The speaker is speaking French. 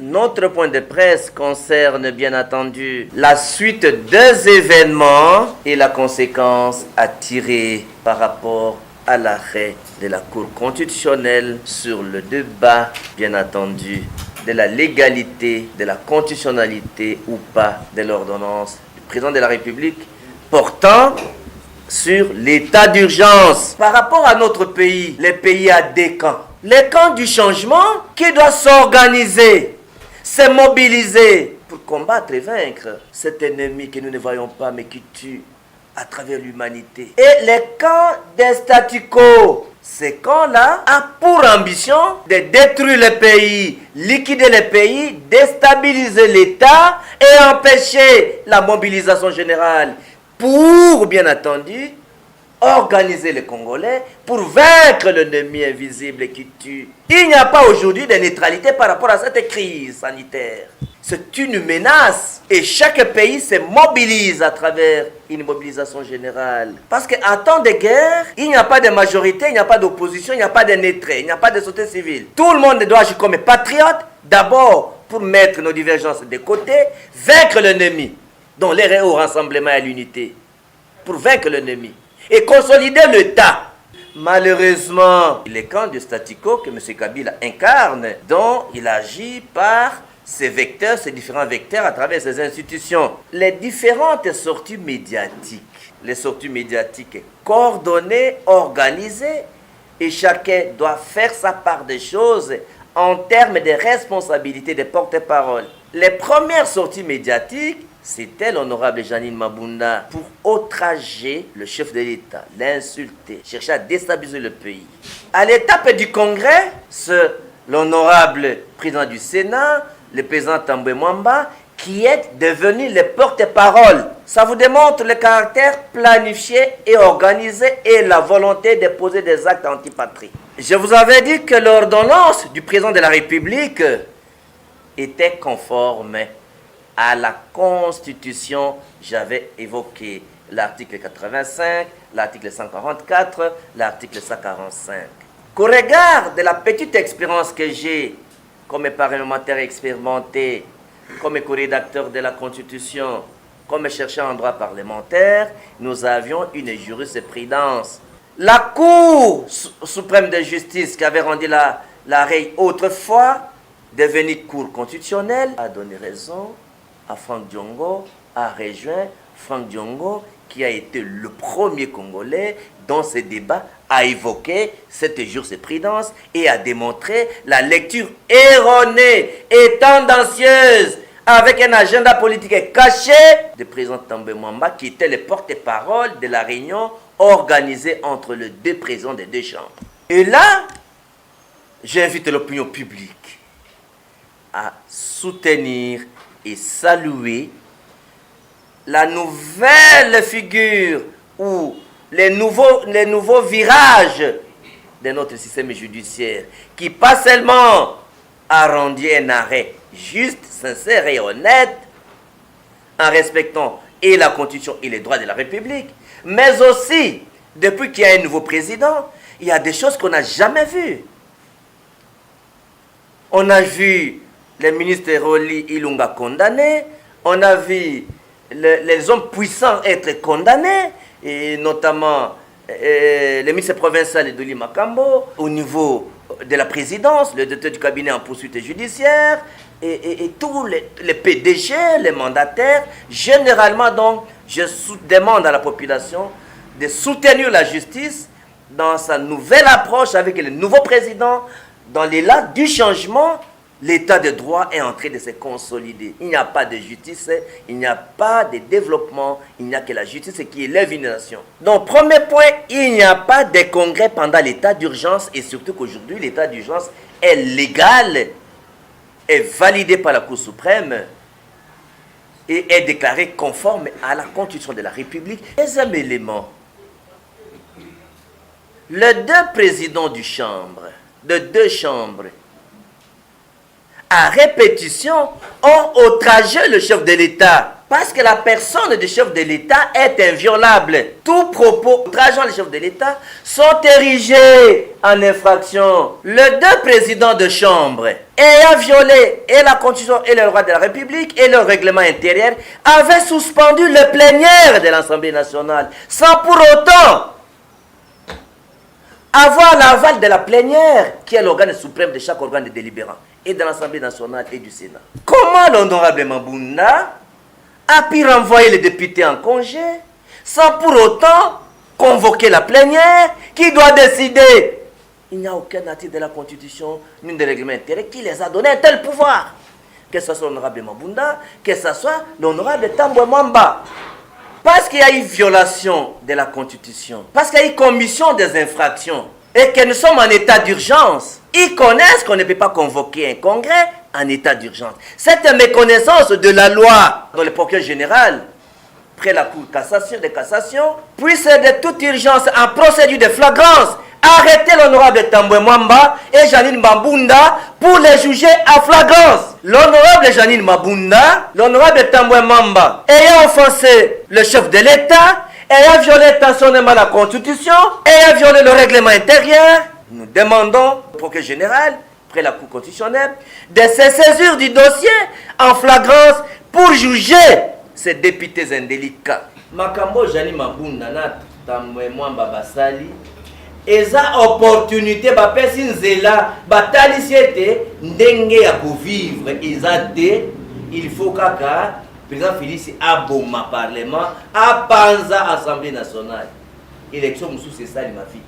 Notre point de presse concerne bien entendu la suite des événements et la conséquence à tirer par rapport à l'arrêt de la Cour constitutionnelle sur le débat, bien entendu, de la légalité, de la constitutionnalité ou pas de l'ordonnance du président de la République portant sur l'état d'urgence. Par rapport à notre pays, le pays a des camps. Les camps du changement qui doivent s'organiser, se mobiliser pour combattre et vaincre cet ennemi que nous ne voyons pas mais qui tue à travers l'humanité. Et les camps des statu quo, ces camps-là ont pour ambition de détruire le pays, liquider le pays, déstabiliser l'État et empêcher la mobilisation générale pour, bien entendu, organiser les Congolais pour vaincre l'ennemi invisible qui tue. Il n'y a pas aujourd'hui de neutralité par rapport à cette crise sanitaire. C'est une menace et chaque pays se mobilise à travers une mobilisation générale. Parce qu'en temps de guerre, il n'y a pas de majorité, il n'y a pas d'opposition, il n'y a pas de neutre, il n'y a pas de société civile. Tout le monde doit agir comme patriote, d'abord pour mettre nos divergences de côté, vaincre l'ennemi, dont les au rassemblement et à l'unité, pour vaincre l'ennemi et consolider l'État. Malheureusement, les camps du statu quo que M. Kabila incarne, dont il agit par ces vecteurs, ces différents vecteurs à travers ces institutions. Les différentes sorties médiatiques, les sorties médiatiques coordonnées, organisées, et chacun doit faire sa part des choses en termes de responsabilité des porte-parole. Les premières sorties médiatiques, c'était l'honorable Janine Mabunda pour outrager le chef de l'État, l'insulter, chercher à déstabiliser le pays. À l'étape du Congrès, l'honorable président du Sénat, le président Tambwe Mwamba, qui est devenu le porte-parole. Ça vous démontre le caractère planifié et organisé et la volonté de poser des actes antipatrie. Je vous avais dit que l'ordonnance du président de la République était conforme à la Constitution. J'avais évoqué l'article 85, l'article 144, l'article 145. Qu'au regard de la petite expérience que j'ai comme parlementaire expérimenté, comme co-rédacteur de la Constitution, comme chercheur en droit parlementaire, nous avions une jurisprudence. La Cour suprême de justice qui avait rendu l'arrêt autrefois, devenue Cour constitutionnelle, a donné raison à Franck Diongo, a rejoint Franck Diongo, qui a été le premier Congolais dans ce débat à évoquer cette jurisprudence et à démontrer la lecture erronée et tendancieuse avec un agenda politique caché du président Tambwe Mwamba, qui était le porte-parole de la réunion organisée entre les deux présidents des deux chambres. Et là, j'invite l'opinion publique à soutenir et saluer la nouvelle figure ou les nouveaux virages de notre système judiciaire, qui pas seulement a rendu un arrêt juste, sincère et honnête, en respectant et la Constitution et les droits de la République, mais aussi, depuis qu'il y a un nouveau président, il y a des choses qu'on n'a jamais vues. On a vu le ministre Roli Ilunga condamné, on a vu les hommes puissants être condamnés, et notamment le ministre provincial de Makambo, au niveau de la présidence, le directeur du cabinet en poursuite judiciaire, et tous les PDG, les mandataires. Généralement, donc, je demande à la population de soutenir la justice dans sa nouvelle approche avec le nouveau président, dans l'élan du changement. L'état de droit est en train de se consolider. Il n'y a pas de justice, il n'y a pas de développement, il n'y a que la justice qui élève une nation. Donc, premier point, il n'y a pas de congrès pendant l'état d'urgence, et surtout qu'aujourd'hui, l'état d'urgence est légal, est validé par la Cour suprême et est déclaré conforme à la Constitution de la République. Deuxième élément, les deux présidents de deux chambres, à répétition, ont outragé le chef de l'État Parce que la personne du chef de l'État est inviolable. Tout propos outrageant le chef de l'État sont érigés en infraction. Les deux présidents de chambre ayant violé et la Constitution et le droit de la République et le règlement intérieur avaient suspendu le plénière de l'Assemblée nationale sans pour autant avoir l'aval de la plénière qui est l'organe suprême de chaque organe délibérant et de l'Assemblée nationale et du Sénat. Comment l'honorable Mabunda a pu renvoyer les députés en congé sans pour autant convoquer la plénière qui doit décider? Il n'y a aucun article de la Constitution ni de règlement intérieur qui les a donné un tel pouvoir. Que ce soit l'honorable Mabunda, que ce soit l'honorable Tambwe Mwamba. Parce qu'il y a eu violation de la Constitution, parce qu'il y a eu commission des infractions, et que nous sommes en état d'urgence, ils connaissent qu'on ne peut pas convoquer un congrès en état d'urgence. Cette méconnaissance de la loi dans le procureur général, près la Cour de cassation, puisse de toute urgence en procédure de flagrance, arrêter l'honorable Tambwe Mwamba et Janine Mabunda pour les juger à flagrance. L'honorable Janine Mabunda, l'honorable Tambwe Mwamba, ayant offensé le chef de l'État, ayant violé intentionnellement la Constitution, ayant violé le règlement intérieur, nous demandons au procureur général, près la Cour constitutionnelle, de se saisir du dossier en flagrance pour juger ces députés indélicats. Makambo Janine Mabunda na Tambwe Mwamba basali eza opportunité bapesi nzela batalisi ete ndenge ya kovivre eza te. Il faut kaka président Félix aboma parlement apanza assemblée nationale élection mosusu esali mafiti